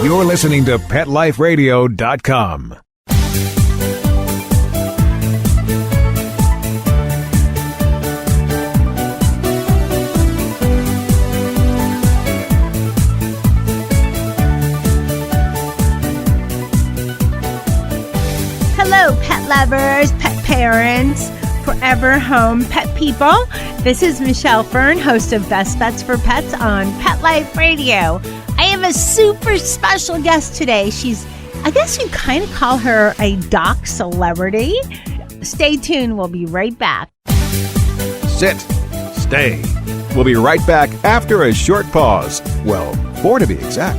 You're listening to PetLifeRadio.com. Hello, pet lovers, pet parents, forever home pet people. This is Michelle Fern, host of Best Bets for Pets on Pet Life Radio. I have a super special guest today. I guess you kind of call her a doc celebrity. Stay tuned. We'll be right back. Sit. Stay. We'll be right back after a short pause. Well, 4 to be exact.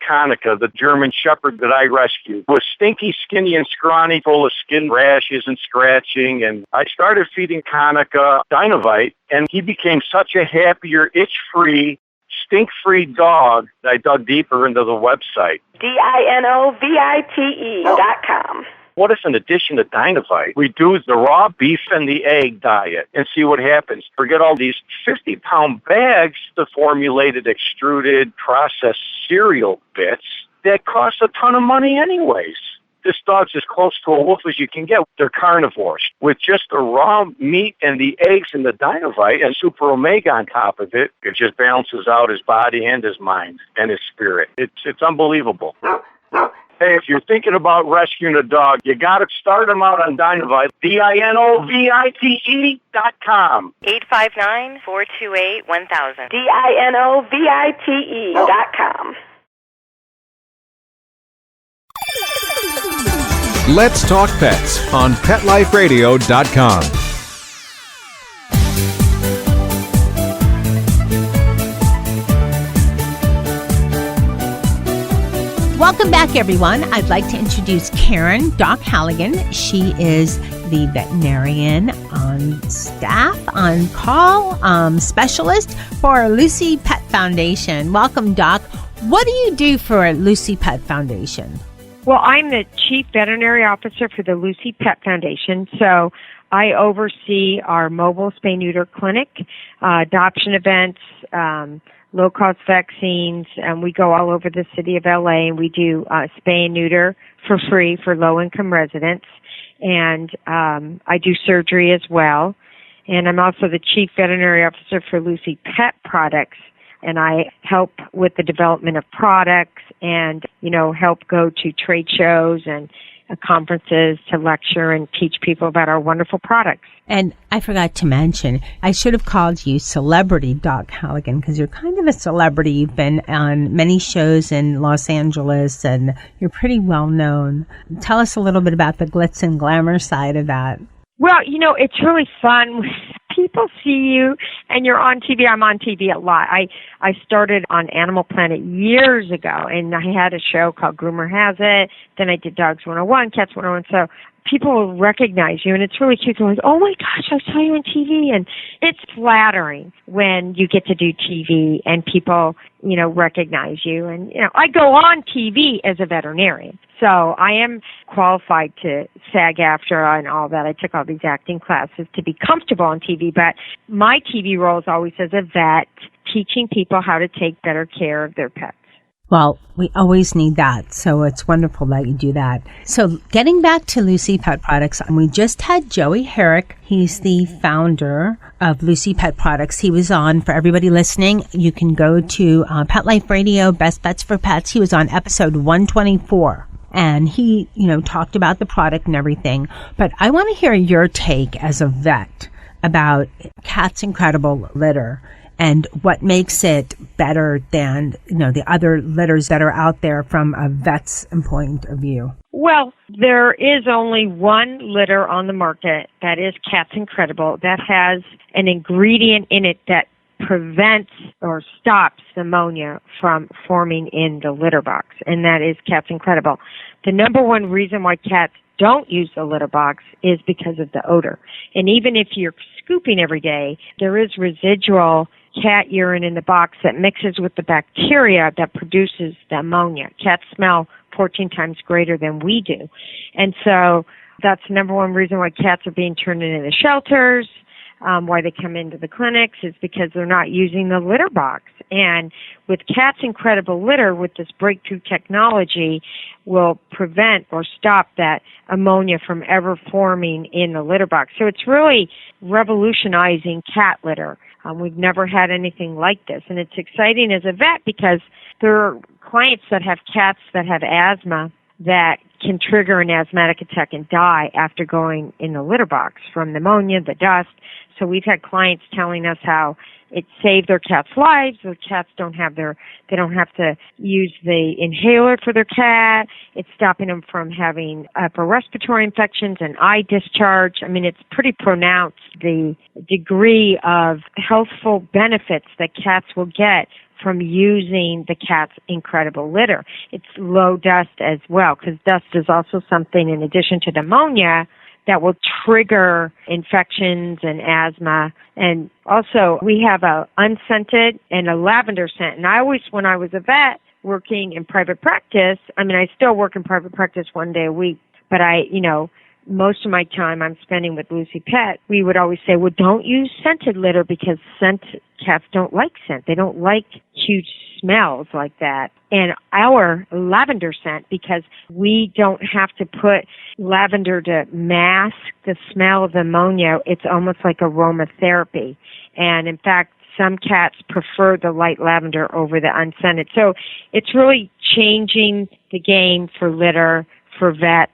Hanukkah, the German Shepherd that I rescued, was stinky, skinny, and scrawny, full of skin rashes and scratching. And I started feeding Hanukkah Dinovite, and he became such a happier, itch-free, stink-free dog that I dug deeper into the website. DINOVITE.com. What if, in addition to Dinovite, we do the raw beef and the egg diet and see what happens? Forget all these 50-pound bags of formulated, extruded, processed cereal bits that cost a ton of money anyways. This dog's as close to a wolf as you can get. They're carnivores. With just the raw meat and the eggs and the Dinovite and Super Omega on top of it, it just balances out his body and his mind and his spirit. It's unbelievable. Hey, if you're thinking about rescuing a dog, you got to start them out on Dinovite, DINOVITE.com. 859-428-1000. DINOVITE.com. Let's talk pets on PetLifeRadio.com. Welcome back, everyone. I'd like to introduce Karen Doc Halligan. She is the veterinarian on staff, on call, specialist for Lucy Pet Foundation. Welcome, Doc. What do you do for Lucy Pet Foundation? Well, I'm the Chief Veterinary Officer for the Lucy Pet Foundation, so I oversee our mobile spay-neuter clinic, adoption events, low-cost vaccines, and we go all over the city of LA, and we do spay and neuter for free for low-income residents, and I do surgery as well, and I'm also the Chief Veterinary Officer for Lucy Pet Products, and I help with the development of products and, help go to trade shows and conferences to lecture and teach people about our wonderful products. And I forgot to mention, I should have called you Celebrity Doc Halligan because you're kind of a celebrity. You've been on many shows in Los Angeles and you're pretty well known. Tell us a little bit about the glitz and glamour side of that. Well, it's really fun. People see you and you're on TV. I'm on TV a lot. I started on Animal Planet years ago, and I had a show called Groomer Has It. Then I did Dogs 101, Cats 101. So people will recognize you, and it's really cute. They're like, oh, my gosh, I saw you on TV. And it's flattering when you get to do TV and people, recognize you. And, I go on TV as a veterinarian. So I am qualified to SAG-AFTRA and all that. I took all these acting classes to be comfortable on TV. But my TV role is always as a vet, teaching people how to take better care of their pets. Well, we always need that, so it's wonderful that you do that. So getting back to Lucy Pet Products, we just had Joey Herrick. He's the founder of Lucy Pet Products. He was on, for everybody listening, you can go to Pet Life Radio, Best Bets for Pets. He was on episode 124. And he, talked about the product and everything. But I want to hear your take as a vet about Cat's Incredible Litter and what makes it better than, the other litters that are out there from a vet's point of view. Well, there is only one litter on the market that is Cat's Incredible that has an ingredient in it that prevents or stops ammonia from forming in the litter box, and that is Cat's Incredible. The number one reason why cats don't use the litter box is because of the odor. And even if you're scooping every day, there is residual cat urine in the box that mixes with the bacteria that produces the ammonia. Cats smell 14 times greater than we do. And so that's the number one reason why cats are being turned into the shelters, why they come into the clinics, is because they're not using the litter box. And with Cat's Incredible Litter, with this breakthrough technology, will prevent or stop that ammonia from ever forming in the litter box. So it's really revolutionizing cat litter. We've never had anything like this. And it's exciting as a vet because there are clients that have cats that have asthma that can trigger an asthmatic attack and die after going in the litter box from pneumonia, the dust. So we've had clients telling us how it saved their cats' lives. The cats they don't have to use the inhaler for their cat. It's stopping them from having upper respiratory infections and eye discharge. I mean, it's pretty pronounced, the degree of healthful benefits that cats will get from using the Cat's Incredible Litter. It's low dust as well, because dust is also something, in addition to pneumonia, that will trigger infections and asthma. And also, we have a unscented and a lavender scent. And I always, when I was a vet working in private practice, I mean, I still work in private practice one day a week, but most of my time I'm spending with Lucy Pet, we would always say, well, don't use scented litter because cats don't like scent. They don't like huge smells like that. And our lavender scent, because we don't have to put lavender to mask the smell of ammonia, it's almost like aromatherapy. And in fact, some cats prefer the light lavender over the unscented. So it's really changing the game for litter, for vets,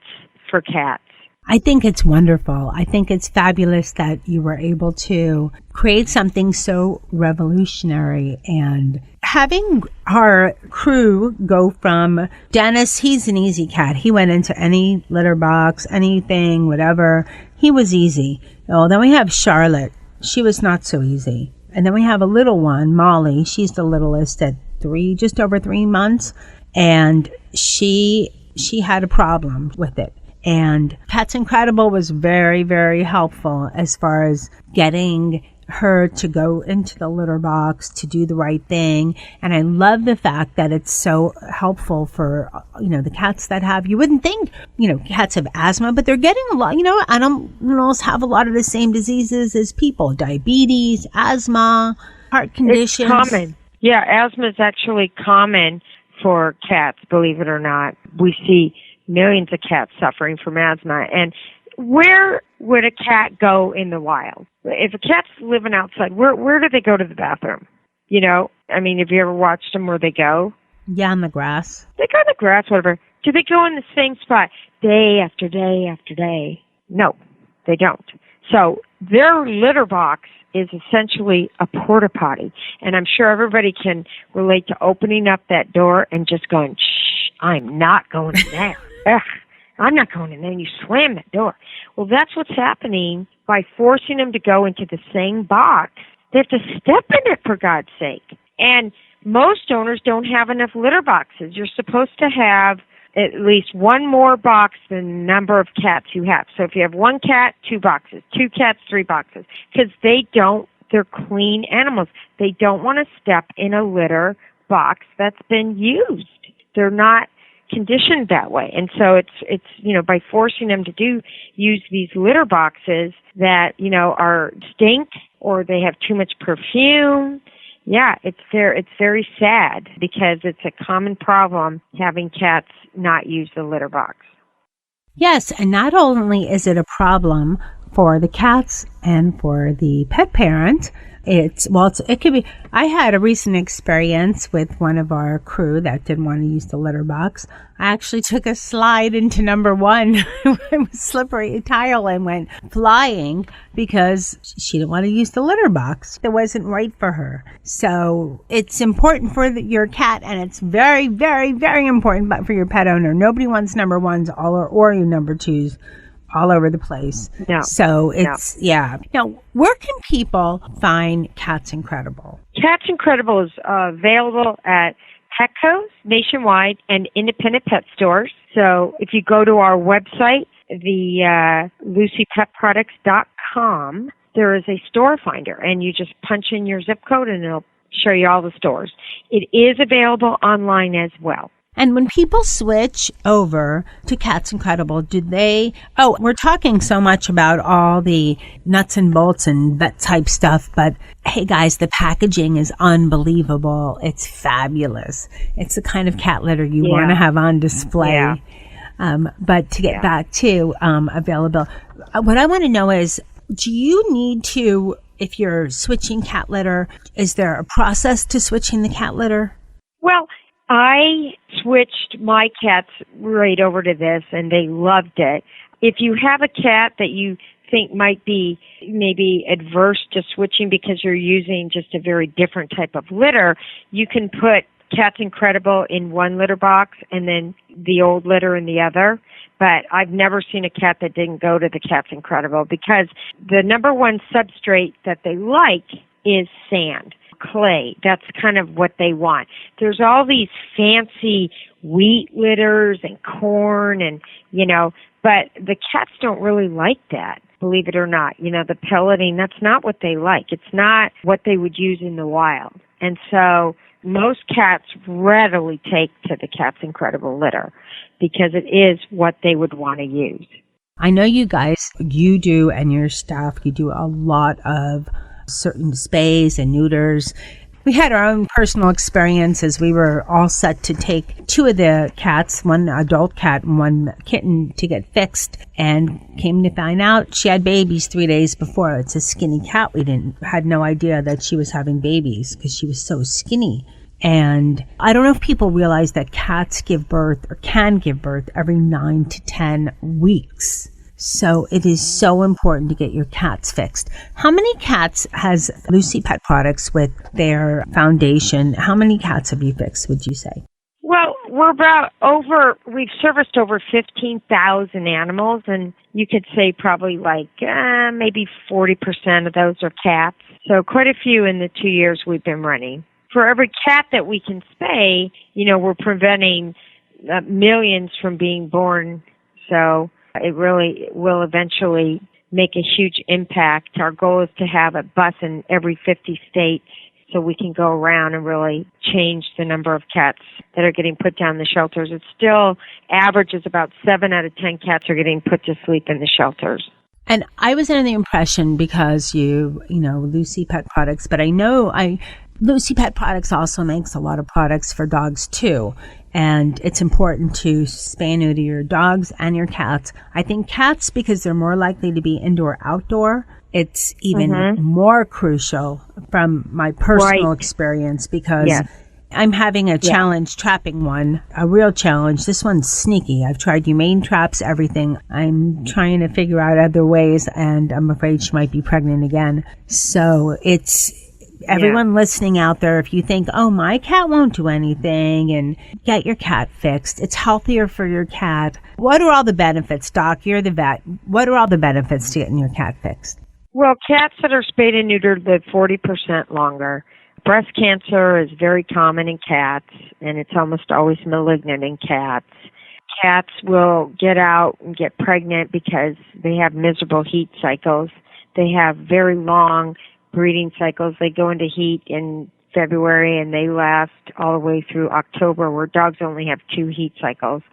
for cats. I think it's wonderful. I think it's fabulous that you were able to create something so revolutionary, and having our crew go from Dennis, he's an easy cat. He went into any litter box, anything, whatever. He was easy. Oh, then we have Charlotte. She was not so easy. And then we have a little one, Molly. She's the littlest at just over 3 months. And she had a problem with it. And Cat's Incredible was very, very helpful as far as getting her to go into the litter box to do the right thing. And I love the fact that it's so helpful for, the cats that have, you wouldn't think, cats have asthma, but they're getting a lot, animals have a lot of the same diseases as people, diabetes, asthma, heart conditions. It's common. Yeah, asthma is actually common for cats, believe it or not. We see millions of cats suffering from asthma. And where would a cat go in the wild? If a cat's living outside, where do they go to the bathroom? Have you ever watched them where they go? Yeah, on the grass. They go on the grass, whatever. Do they go in the same spot day after day after day? No, they don't. So their litter box is essentially a porta potty. And I'm sure everybody can relate to opening up that door and just going, shh, I'm not going in there. Ugh, I'm not going in there. And you slam that door. Well, that's what's happening by forcing them to go into the same box. They have to step in it, for God's sake. And most owners don't have enough litter boxes. You're supposed to have at least one more box than the number of cats you have. So if you have one cat, 2 boxes, 2 cats, 3 boxes. Because they're clean animals. They don't want to step in a litter box that's been used. They're not conditioned that way. And so it's by forcing them to use these litter boxes that, are stink or they have too much perfume. Yeah, it's very sad because it's a common problem having cats not use the litter box. Yes, and not only is it a problem for the cats and for the pet parent, it could be. I had a recent experience with one of our crew that didn't want to use the litter box. I actually took a slide into number 1. It was slippery tile and went flying because she didn't want to use the litter box. It wasn't right for her. So it's important for your cat, and it's very, very, very important for your pet owner. Nobody wants number 1s or your number 2s all over the place. No. So it's, yeah. Now, where can people find Cat's Incredible? Cat's Incredible is available at Petco's nationwide and independent pet stores. So if you go to our website, the LucyPetProducts.com, there is a store finder, and you just punch in your zip code and it'll show you all the stores. It is available online as well. And when people switch over to Cat's Incredible, we're talking so much about all the nuts and bolts and vet type stuff, but hey guys, the packaging is unbelievable. It's fabulous. It's the kind of cat litter you want to have on display. Yeah. But to get back to available, what I want to know is, do you need to, if you're switching cat litter, is there a process to switching the cat litter? Well, I switched my cats right over to this, and they loved it. If you have a cat that you think might be maybe adverse to switching because you're using just a very different type of litter, you can put Cat's Incredible in one litter box and then the old litter in the other. But I've never seen a cat that didn't go to the Cat's Incredible, because the number one substrate that they like is sand. Clay. That's kind of what they want. There's all these fancy wheat litters and corn and, but the cats don't really like that, believe it or not. The pelleting, that's not what they like. It's not what they would use in the wild. And so most cats readily take to the Cat's Incredible litter because it is what they would want to use. I know you guys, you do, and your staff, you do a lot of certain spays and neuters. We had our own personal experiences. We were all set to take 2 of the cats, one adult cat and one kitten, to get fixed, and came to find out she had babies 3 days before. It's a skinny cat. We had no idea that she was having babies because she was so skinny. And I don't know if people realize that cats give birth or can give birth every 9 to 10 weeks. So it is so important to get your cats fixed. How many cats has Lucy Pet Products with their foundation? How many cats have you fixed, would you say? Well, we've serviced over 15,000 animals, and you could say probably maybe 40% of those are cats. So quite a few in the 2 years we've been running. For every cat that we can spay, we're preventing millions from being born. So it really will eventually make a huge impact. Our goal is to have a bus in every 50 states so we can go around and really change the number of cats that are getting put down in the shelters. It still averages about 7 out of 10 cats are getting put to sleep in the shelters. And I was under the impression, because Lucy Pet Products, but I know Lucy Pet Products also makes a lot of products for dogs too. And it's important to spay and neuter your dogs and your cats. I think cats, because they're more likely to be indoor-outdoor, it's even more crucial from my personal experience, because I'm having a challenge trapping one, a real challenge. This one's sneaky. I've tried humane traps, everything. I'm trying to figure out other ways, and I'm afraid she might be pregnant again. So it's... Everyone listening out there, if you think, oh, my cat won't do anything, and get your cat fixed. It's healthier for your cat. What are all the benefits, Doc? You're the vet. What are all the benefits to getting your cat fixed? Well, cats that are spayed and neutered live 40% longer. Breast cancer is very common in cats, and it's almost always malignant in cats. Cats will get out and get pregnant because they have miserable heat cycles. They have very long breeding cycles. They go into heat in February and they last all the way through October, where dogs only have 2 heat cycles.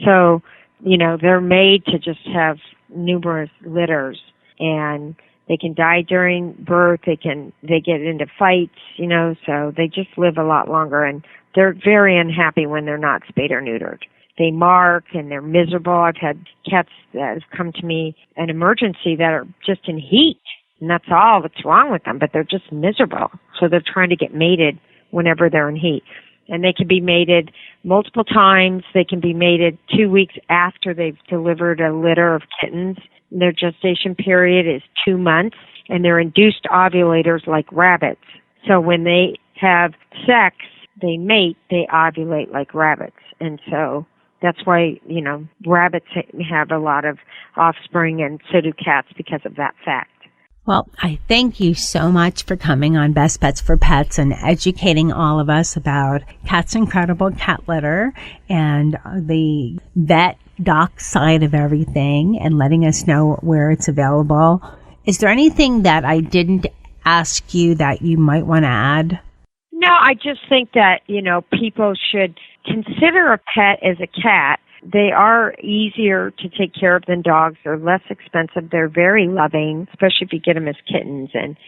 So, they're made to just have numerous litters, and they can die during birth. They get into fights, so they just live a lot longer, and they're very unhappy when they're not spayed or neutered. They mark and they're miserable. I've had cats that have come to me an emergency that are just in heat. And that's all that's wrong with them, but they're just miserable. So they're trying to get mated whenever they're in heat. And they can be mated multiple times. They can be mated 2 weeks after they've delivered a litter of kittens. Their gestation period is 2 months, and they're induced ovulators like rabbits. So when they have sex, they mate, they ovulate like rabbits. And so that's why, rabbits have a lot of offspring, and so do cats, because of that fact. Well, I thank you so much for coming on Best Pets for Pets and educating all of us about Cat's Incredible cat litter and the vet doc side of everything, and letting us know where it's available. Is there anything that I didn't ask you that you might want to add? No, I just think that, people should consider a pet as a cat. They are easier to take care of than dogs. They're less expensive. They're very loving, especially if you get them as kittens. And,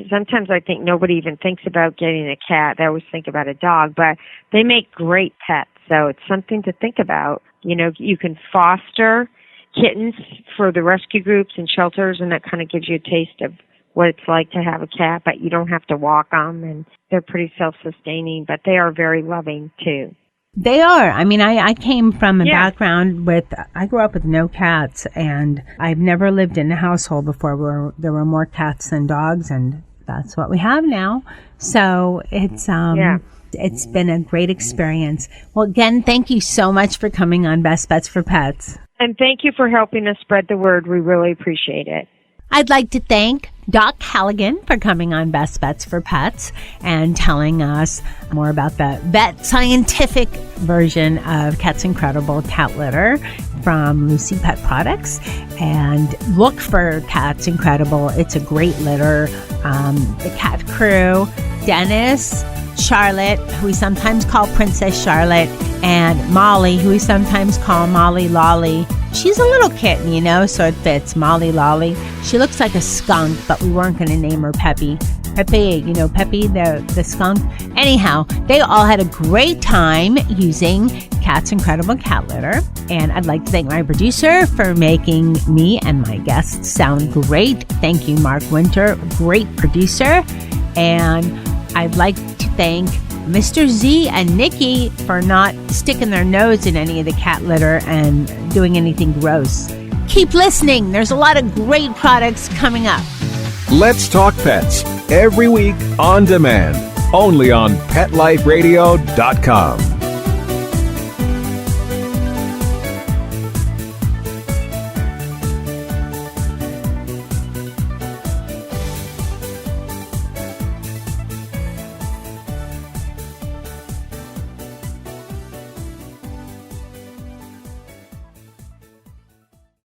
sometimes I think nobody even thinks about getting a cat. They always think about a dog, but they make great pets. So it's something to think about. You can foster kittens for the rescue groups and shelters, and that kind of gives you a taste of what it's like to have a cat, but you don't have to walk them, and they're pretty self-sustaining, but they are very loving too. They are. I mean, I came from a background I grew up with no cats, and I've never lived in a household before where there were more cats than dogs, and that's what we have now. So it's been a great experience. Well, again, thank you so much for coming on Best Bets for Pets. And thank you for helping us spread the word. We really appreciate it. I'd like to thank Doc Halligan for coming on Best Bets for Pets and telling us more about the vet scientific version of Cat's Incredible cat litter from Lucy Pet Products. And look for Cat's Incredible. It's a great litter. The cat crew, Dennis, Charlotte, who we sometimes call Princess Charlotte, and Molly, who we sometimes call Molly Lolly. She's a little kitten, so it fits, Molly Lolly. She looks like a skunk, but we weren't going to name her Peppy. Peppy, Peppy, the skunk. Anyhow, they all had a great time using Cat's Incredible cat litter. And I'd like to thank my producer for making me and my guests sound great. Thank you, Mark Winter, great producer. And I'd like to thank Mr. Z and Nikki for not sticking their nose in any of the cat litter and doing anything gross. Keep listening. There's a lot of great products coming up. Let's Talk Pets, every week on demand, only on PetLifeRadio.com.